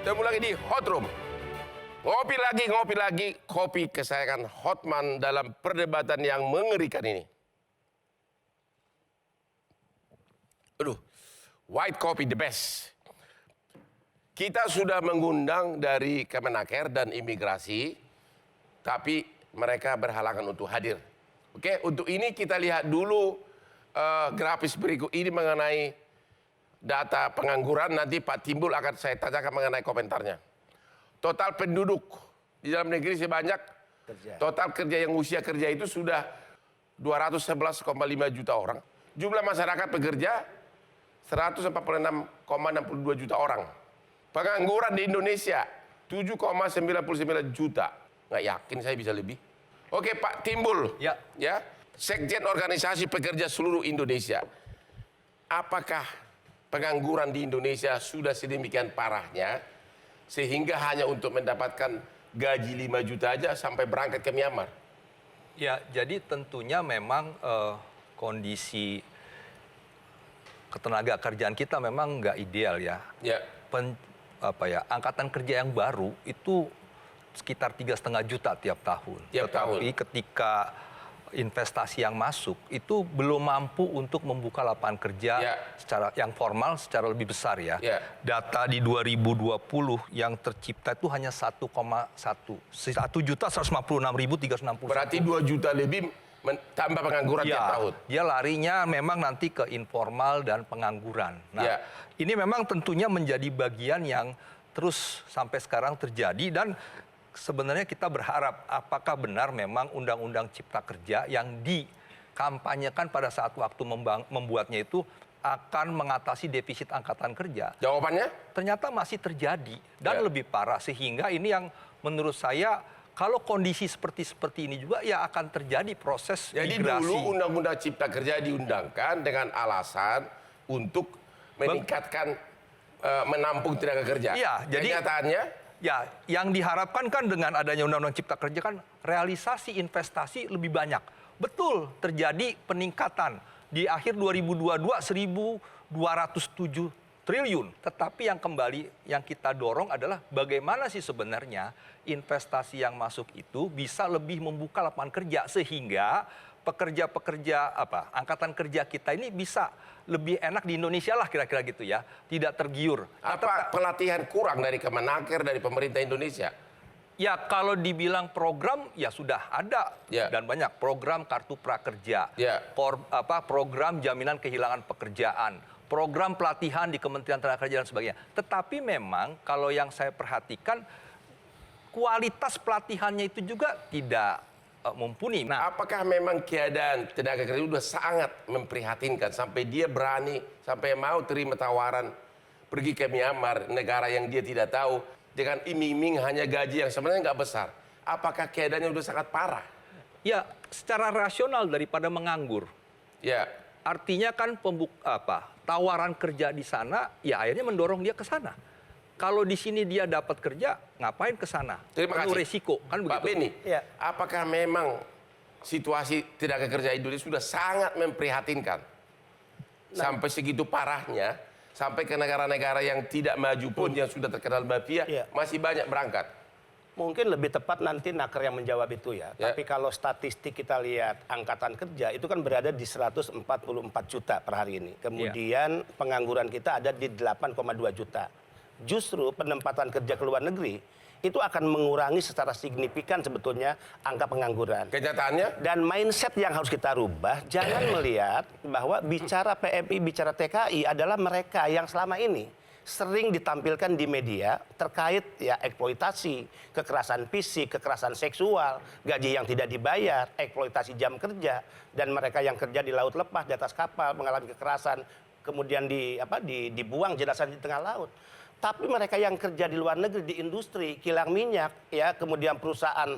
Ketemu lagi di Hot Room. Ngopi lagi, kopi kesayangan Hotman dalam perdebatan yang mengerikan ini. Aduh, white coffee the best. Kita sudah mengundang dari Kemenaker dan Imigrasi, tapi mereka berhalangan untuk hadir. Oke, untuk ini kita lihat dulu grafis berikut ini mengenai data pengangguran. Nanti Pak Timbul akan saya tanyakan mengenai komentarnya. Total penduduk di dalam negeri sebanyak total kerja yang usia kerja itu sudah 211,5 juta orang. Jumlah masyarakat pekerja 146,62 juta orang. Pengangguran di Indonesia 7,99 juta. Nggak yakin saya bisa lebih. Oke Pak Timbul, ya, Sekjen Organisasi Pekerja Seluruh Indonesia. Apakah pengangguran di Indonesia sudah sedemikian parahnya sehingga hanya untuk mendapatkan gaji 5 juta aja sampai berangkat ke Myanmar? Ya, jadi tentunya memang kondisi ketenaga kerjaan kita memang nggak ideal ya. Angkatan kerja yang baru itu sekitar 3,5 juta tiap tahun. Tetapi ketika investasi yang masuk itu belum mampu untuk membuka lapangan kerja secara yang formal secara lebih besar ya. Data di 2020 yang tercipta itu hanya 1,1 juta 1.156.360. Berarti 2 juta lebih tambah pengangguran tiap tahun. Dia larinya memang nanti ke informal dan pengangguran. Nah, ini memang tentunya menjadi bagian yang terus sampai sekarang terjadi dan sebenarnya kita berharap apakah benar memang Undang-Undang Cipta Kerja yang dikampanyekan pada saat waktu membuatnya itu akan mengatasi defisit angkatan kerja. Jawabannya? Ternyata masih terjadi dan lebih parah sehingga ini yang menurut saya kalau kondisi seperti ini juga ya akan terjadi proses migrasi. Jadi dulu Undang-Undang Cipta Kerja diundangkan dengan alasan untuk meningkatkan menampung tenaga kerja. Iya, jadi kenyataannya ya, yang diharapkan kan dengan adanya Undang-Undang Cipta Kerja kan realisasi investasi lebih banyak. Betul, terjadi peningkatan. Di akhir 2022 1.207 triliun. Tetapi yang kita dorong adalah bagaimana sih sebenarnya investasi yang masuk itu bisa lebih membuka lapangan kerja sehingga pekerja-pekerja angkatan kerja kita ini bisa lebih enak di Indonesia lah kira-kira gitu ya, tidak tergiur. Apa pelatihan kurang dari Kemenaker, dari pemerintah Indonesia? Ya kalau dibilang program ya sudah ada dan banyak program kartu prakerja, program jaminan kehilangan pekerjaan, program pelatihan di Kementerian Tenaga Kerja dan sebagainya. Tetapi memang kalau yang saya perhatikan kualitas pelatihannya itu juga tidak mumpuni. Nah, apakah memang keadaan tenaga kerja sudah sangat memprihatinkan sampai dia berani, sampai mau terima tawaran pergi ke Myanmar, negara yang dia tidak tahu, dengan iming-iming hanya gaji yang sebenarnya nggak besar. Apakah keadaannya sudah sangat parah? Ya, secara rasional daripada menganggur. Ya. Artinya kan tawaran kerja di sana, ya akhirnya mendorong dia ke sana. Kalau di sini dia dapat kerja, ngapain ke sana? Terima kasih. Resiko, kan begitu. Pak Beni, apakah memang situasi tenaga kerja Indonesia sudah sangat memprihatinkan? Sampai segitu parahnya, sampai ke negara-negara yang tidak maju pun, yang sudah terkenal mafia, masih banyak berangkat. Mungkin lebih tepat nanti Naker yang menjawab itu ya. Tapi kalau statistik kita lihat angkatan kerja itu kan berada di 144 juta per hari ini. Kemudian pengangguran kita ada di 8,2 juta. Justru penempatan kerja ke luar negeri itu akan mengurangi secara signifikan sebetulnya angka pengangguran. Kenyataannya? Dan mindset yang harus kita rubah, jangan melihat bahwa bicara PMI, bicara TKI adalah mereka yang selama ini sering ditampilkan di media terkait ya eksploitasi, kekerasan fisik, kekerasan seksual, gaji yang tidak dibayar, eksploitasi jam kerja, dan mereka yang kerja di laut lepas, di atas kapal, mengalami kekerasan, kemudian dibuang jenazah di tengah laut. Tapi mereka yang kerja di luar negeri, di industri, kilang minyak, ya, kemudian perusahaan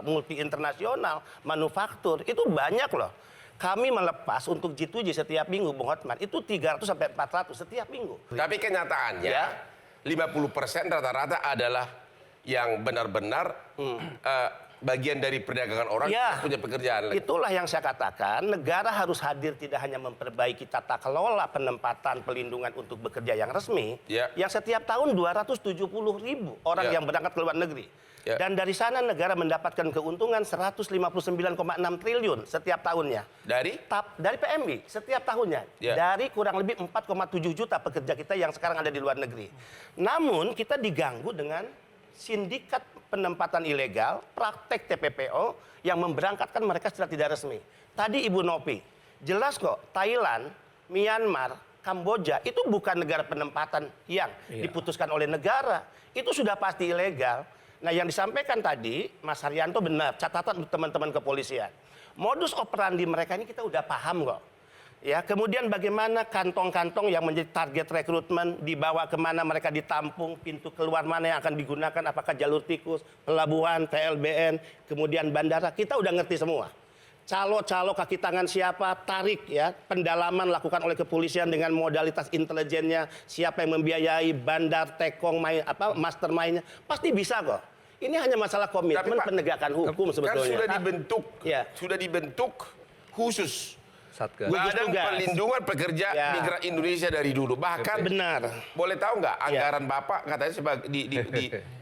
multi internasional, manufaktur, itu banyak loh. Kami melepas untuk G2G setiap minggu, Bung Hotman, itu 300 sampai 400 setiap minggu. Tapi kenyataannya, 50% rata-rata adalah yang benar-benar bagian dari perdagangan orang Ya, punya pekerjaan lagi. itulah yang saya katakan, negara harus hadir tidak hanya memperbaiki tata kelola penempatan pelindungan untuk bekerja yang resmi, Ya. yang setiap tahun 270.000 orang Ya. yang berangkat ke luar negeri. Ya. Dan dari sana negara mendapatkan keuntungan 159,6 triliun setiap tahunnya. Dari Dari PMI setiap tahunnya. Ya. Dari kurang lebih 4,7 juta pekerja kita yang sekarang ada di luar negeri. Namun kita diganggu dengan sindikat penempatan ilegal, praktek TPPO yang memberangkatkan mereka secara tidak resmi. Tadi Ibu Nopi, jelas kok Thailand, Myanmar, Kamboja itu bukan negara penempatan yang diputuskan oleh negara. Itu sudah pasti ilegal. Nah yang disampaikan tadi, Mas Haryanto benar, catatan untuk teman-teman kepolisian. Modus operandi mereka ini kita udah paham kok. Ya, kemudian bagaimana kantong-kantong yang menjadi target rekrutmen dibawa kemana mereka ditampung, pintu keluar mana yang akan digunakan, apakah jalur tikus, pelabuhan, PLBN, kemudian bandara, kita udah ngerti semua. Calo-calo kaki tangan siapa, tarik ya, pendalaman lakukan oleh kepolisian dengan modalitas intelijennya, siapa yang membiayai, bandar, tekong, mastermind-nya, pasti bisa kok. Ini hanya masalah komitmen Tapi, Pak, penegakan hukum kan sebetulnya. sudah dibentuk khusus Satgas. Gugus Badan tugas. Perlindungan Pekerja Ya. Migran Indonesia dari dulu. Bahkan Benar. boleh tahu nggak anggaran Bapak katanya sebagai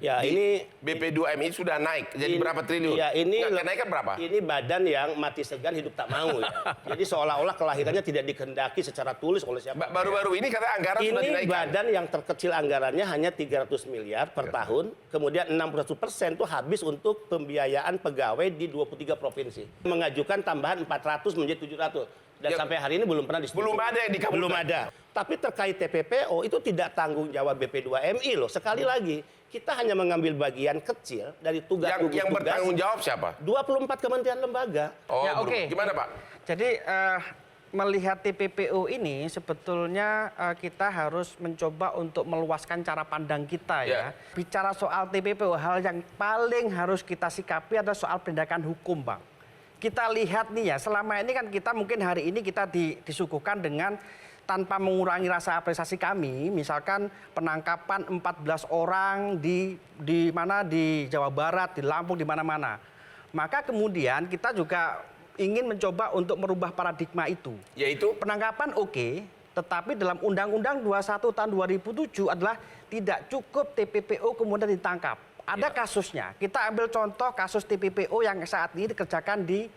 Ya, di ini BP2M ini sudah naik jadi berapa triliun? Ya, ini Nggak, kenaikan berapa? Ini badan yang mati segan hidup tak mau ya. Jadi seolah-olah kelahirannya tidak dikehendaki secara tulis oleh siapa. Baru-baru ini kata anggaran sudah Ini dinaikkan. badan yang terkecil anggarannya hanya 300 miliar per tahun, kemudian 61% itu habis untuk pembiayaan pegawai di 23 provinsi. Mengajukan tambahan 400 menjadi 700. Dan Ya, sampai hari ini belum pernah disetujui. belum ada yang dikabulkan. Belum ada. Tapi terkait TPPO itu tidak tanggung jawab BP2MI loh. Sekali lagi, kita hanya mengambil bagian kecil dari tugas yang bertanggung jawab siapa? 24 kementerian lembaga. Oh, Ya, oke. Gimana Pak? Jadi melihat TPPO ini sebetulnya kita harus mencoba untuk meluaskan cara pandang kita Ya. ya. Bicara soal TPPO, hal yang paling harus kita sikapi adalah soal penegakan hukum, Bang. Kita lihat nih ya, selama ini kan kita mungkin hari ini kita disuguhkan dengan tanpa mengurangi rasa apresiasi kami, misalkan penangkapan 14 orang di mana di Jawa Barat, di Lampung, di mana-mana. Maka kemudian kita juga ingin mencoba untuk merubah paradigma itu. Yaitu Penangkapan oke, tetapi dalam Undang-Undang 21 tahun 2007 adalah tidak cukup TPPO kemudian ditangkap. Ada kasusnya. Kita ambil contoh kasus TPPO yang saat ini dikerjakan di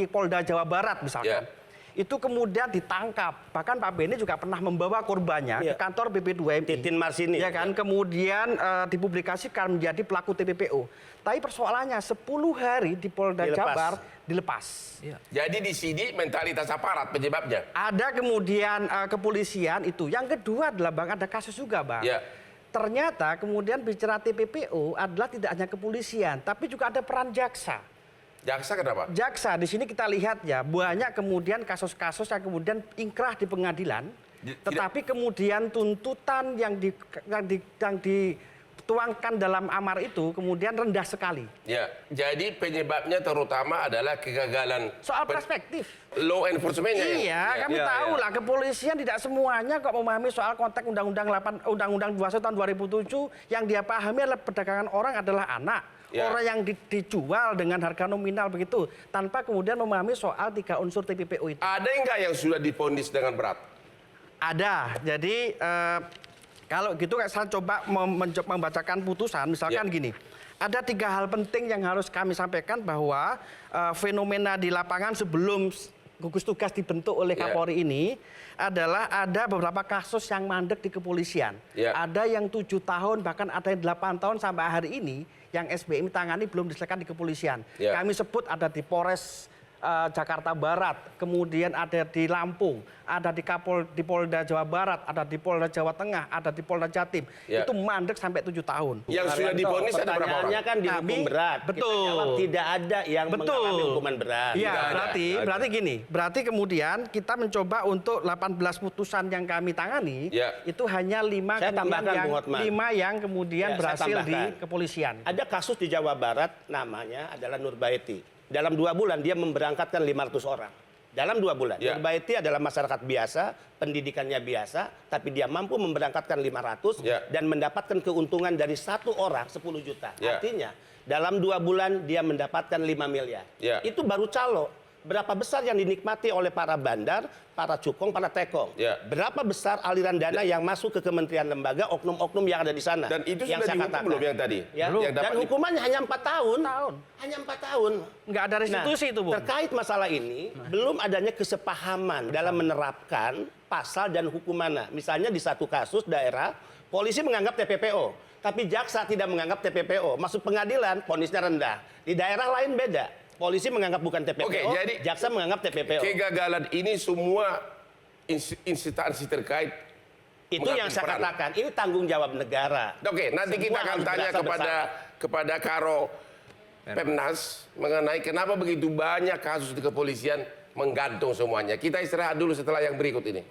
Polda Jawa Barat misalkan. Itu kemudian ditangkap. Bahkan Pak Beni juga pernah membawa korbannya ke kantor BP2MI. Titin Marsini. Ya kan, kemudian dipublikasikan menjadi pelaku TPPO. Tapi persoalannya 10 hari di Polda Jabar dilepas. jadi di sini mentalitas aparat penyebabnya. Ada kemudian kepolisian itu. Yang kedua adalah Bang, ada kasus juga Bang. Ya. Ternyata kemudian bicara TPPO adalah tidak hanya kepolisian, tapi juga ada peran jaksa. Jaksa kenapa? Jaksa di sini kita lihat ya, banyak kemudian kasus-kasus yang kemudian ingkrah di pengadilan, tetapi kemudian tuntutan yang dituangkan dalam amar itu kemudian rendah sekali. Ya, jadi penyebabnya terutama adalah kegagalan Soal perspektif. law enforcement-nya. Iya, kami tahu lah kepolisian tidak semuanya kok memahami soal konteks Undang-Undang 21 tahun 2007 yang dia pahami adalah perdagangan orang adalah anak. Ya. Orang yang dijual dengan harga nominal begitu tanpa kemudian memahami soal 3 unsur TPPO itu. Ada enggak yang sudah divonis dengan berat? Ada. Jadi kalau gitu saya coba membacakan putusan misalkan gini. Ada 3 hal penting yang harus kami sampaikan bahwa fenomena di lapangan sebelum gugus tugas dibentuk oleh Kapolri ini adalah ada beberapa kasus yang mandek di kepolisian. Ada yang 7 tahun bahkan ada yang 8 tahun sampai hari ini yang SBM tangani belum diselesaikan di kepolisian. Kami sebut ada di Polres Jakarta Barat, kemudian ada di Lampung, ada di Polda Jawa Barat, ada di Polda Jawa Tengah, ada di Polda Jatim. Itu mandek sampai 7 tahun. Yang sudah divonis ada berapa orang? Pertanyaannya kan dihukum berat. Betul. Kita jawab tidak ada yang mengalami hukuman berat. Iya, Tidak ada. berarti gini. Berarti kemudian kita mencoba untuk 18 putusan yang kami tangani, itu hanya 5 Saya tambahkan, Bung Hotman. yang kemudian Ya, saya berhasil di tambahkan. kepolisian. Ada kasus di Jawa Barat namanya adalah Nurbaiti. Dalam 2 bulan dia memberangkatkan 500 orang. Dalam 2 bulan. Ya. Nurbaiti adalah masyarakat biasa, pendidikannya biasa, tapi dia mampu memberangkatkan 500 Ya. dan mendapatkan keuntungan dari 1 orang 10 juta. Ya. Artinya dalam 2 bulan dia mendapatkan 5 miliar. Ya. Itu baru calo. Berapa besar yang dinikmati oleh para bandar, para cukong, para tekong? Ya. Berapa besar aliran dana yang masuk ke kementerian lembaga, oknum-oknum yang ada di sana? Dan itu yang sudah saya dihukum katakan. belum yang tadi? Ya. Belum. Yang Dan dapat hukumannya hanya 4 tahun. Hanya 4 tahun. Nggak ada restitusi itu, Bung. Terkait masalah ini, belum adanya kesepahaman dalam menerapkan pasal dan hukumannya. Misalnya di satu kasus daerah, polisi menganggap TPPO, tapi jaksa tidak menganggap TPPO. Masuk pengadilan, vonisnya rendah. Di daerah lain beda. Polisi menganggap bukan TPPO, Oke, jadi jaksa menganggap TPPO. kegagalan ini semua instansi terkait Itu mengambil yang saya peran. katakan, ini tanggung jawab negara. Oke, nanti kita Semua akan harus tanya berasa kepada Karo Pemnas mengenai kenapa begitu banyak kasus di kepolisian menggantung semuanya. Kita istirahat dulu setelah yang berikut ini.